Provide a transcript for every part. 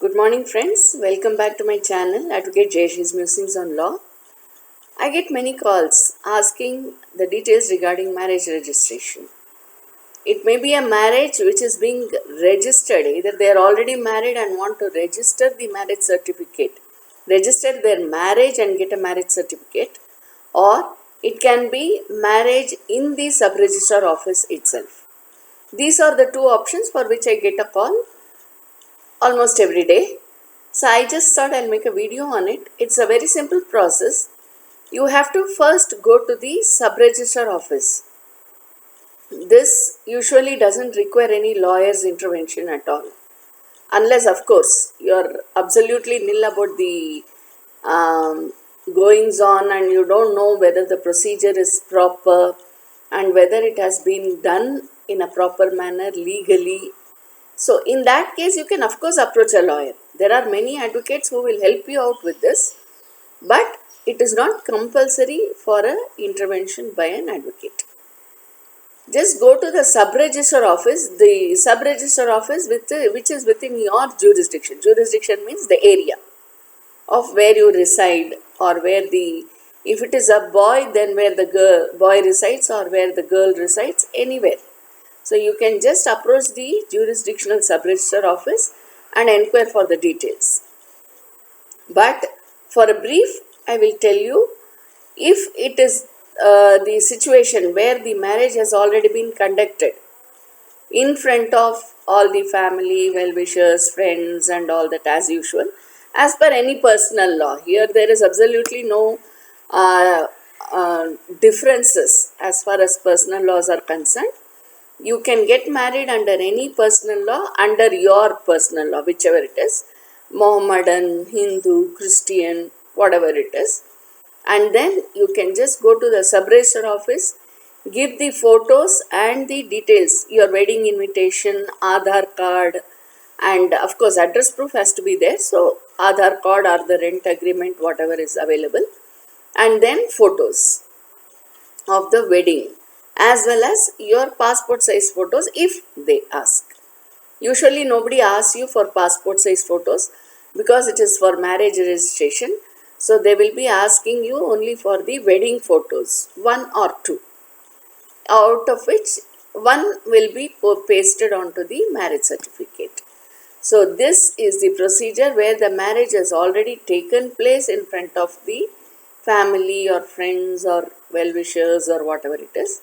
Good morning, friends. Welcome back to my channel, Advocate Jayashrie's Musings on Law. I get many calls asking the details regarding marriage registration. It may be a marriage which is being registered, either they are already married and want to register the marriage certificate, register their marriage and get a marriage certificate, or it can be marriage in the sub-registrar office itself. These are the two options for which I get a call almost every day. So I just thought I'll make a video on it. It's a very simple process. You have to first go to the sub-registrar office. This usually doesn't require any lawyer's intervention at all. Unless, of course, you're absolutely nil about the goings on and you don't know whether the procedure is proper and whether it has been done in a proper manner legally. So in that case, you can of course approach a lawyer. There are many advocates who will help you out with this, but it is not compulsory for an intervention by an advocate. Just go to the sub-registrar office, which is within your jurisdiction. Jurisdiction means the area of where you reside, or where if it is a boy, then where the boy resides, or where the girl resides, anywhere. So you can just approach the jurisdictional sub-registrar office and inquire for the details. But for a brief, I will tell you, if it is the situation where the marriage has already been conducted in front of all the family, well-wishers, friends and all that as usual, as per any personal law. Here there is absolutely no differences as far as personal laws are concerned. You can get married under any personal law, under your personal law, whichever it is, Mohammedan, Hindu, Christian, whatever it is. And then you can just go to the sub-registrar office, give the photos and the details, your wedding invitation, Aadhaar card, and of course address proof has to be there. So Aadhaar card or the rent agreement, whatever is available, and then photos of the wedding, as well as your passport size photos if they ask. Usually nobody asks you for passport size photos because it is for marriage registration. So they will be asking you only for the wedding photos, one or two, out of which one will be pasted onto the marriage certificate. So this is the procedure where the marriage has already taken place in front of the family or friends or well-wishers or whatever it is,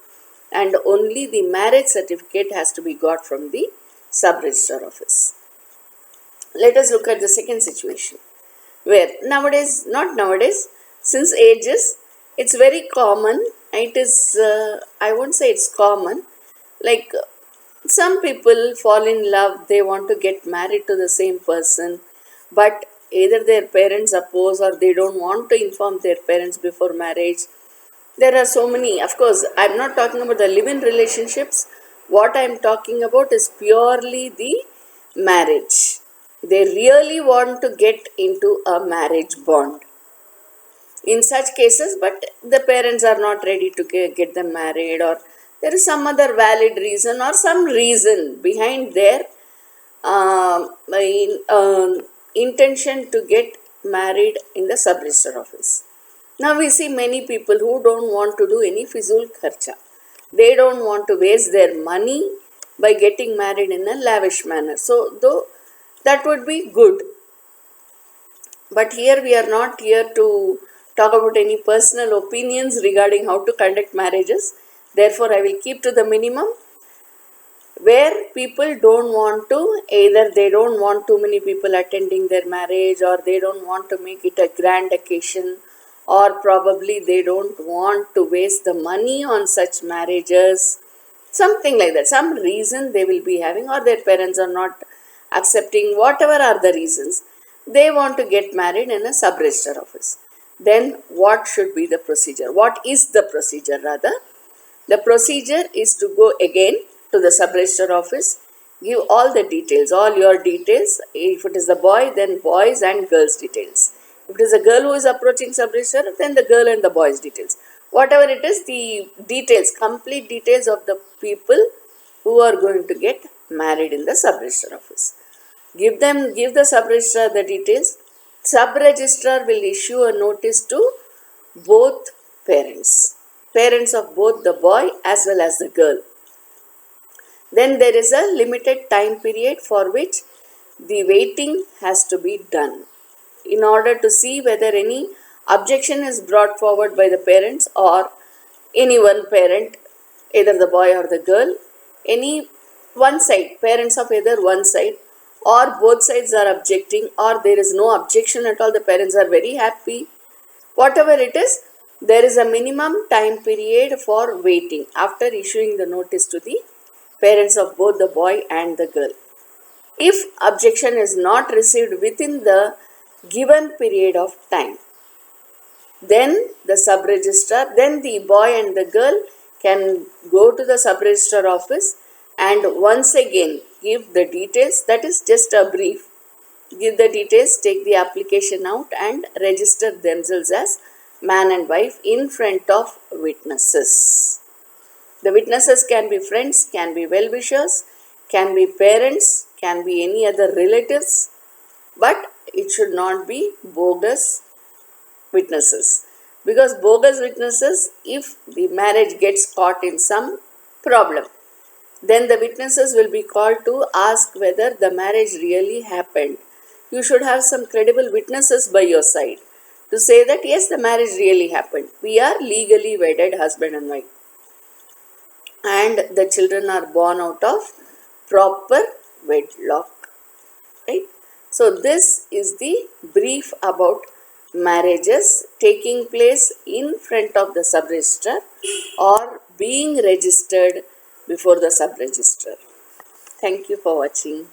and only the marriage certificate has to be got from the sub-registrar office. Let us look at the second situation, where since ages, it's very common. It is, I won't say it's common, like some people fall in love, they want to get married to the same person, but either their parents oppose or they don't want to inform their parents before marriage. There are so many. Of course, I'm not talking about the live-in relationships. What I'm talking about is purely the marriage. They really want to get into a marriage bond. In such cases, but the parents are not ready to get them married, or there is some other valid reason or some reason behind their intention to get married in the sub-registrar office. Now we see many people who don't want to do any fizul kharcha. They don't want to waste their money by getting married in a lavish manner. So though that would be good. But here we are not here to talk about any personal opinions regarding how to conduct marriages. Therefore, I will keep to the minimum, where people don't want to, either they don't want too many people attending their marriage, or they don't want to make it a grand occasion, or probably they don't want to waste the money on such marriages, something like that. Some reason they will be having, or their parents are not accepting, whatever are the reasons, they want to get married in a sub-registrar office. Then what should be the procedure? What is the procedure rather? The procedure is to go again to the sub-registrar office, give all the details, all your details. If it is the boy, then boys and girls details. If it is a girl who is approaching sub-registrar, then the girl and the boys details. Whatever it is, the details, complete details of the people who are going to get married in the sub-registrar office. Give the sub-registrar the details. Sub-registrar will issue a notice to both parents of both the boy as well as the girl. Then there is a limited time period for which the waiting has to be done in order to see whether any objection is brought forward by the parents or any one parent, either the boy or the girl, any one side, parents of either one side, or both sides are objecting, or there is no objection at all, the parents are very happy. Whatever it is, there is a minimum time period for waiting after issuing the notice to the parents of both the boy and the girl. If objection is not received within the given period of time, then the boy and the girl can go to the sub-registrar office and once again give the details, that is just a brief. Give the details, take the application out and register themselves as man and wife in front of witnesses. The witnesses can be friends, can be well-wishers, can be parents, can be any other relatives, but it should not be bogus witnesses. Because bogus witnesses, if the marriage gets caught in some problem, then the witnesses will be called to ask whether the marriage really happened. You should have some credible witnesses by your side to say that yes, the marriage really happened. We are legally wedded husband and wife. And the children are born out of proper wedlock. Right? So this is the brief about marriages taking place in front of the sub-registrar or being registered before the sub-registrar. Thank you for watching.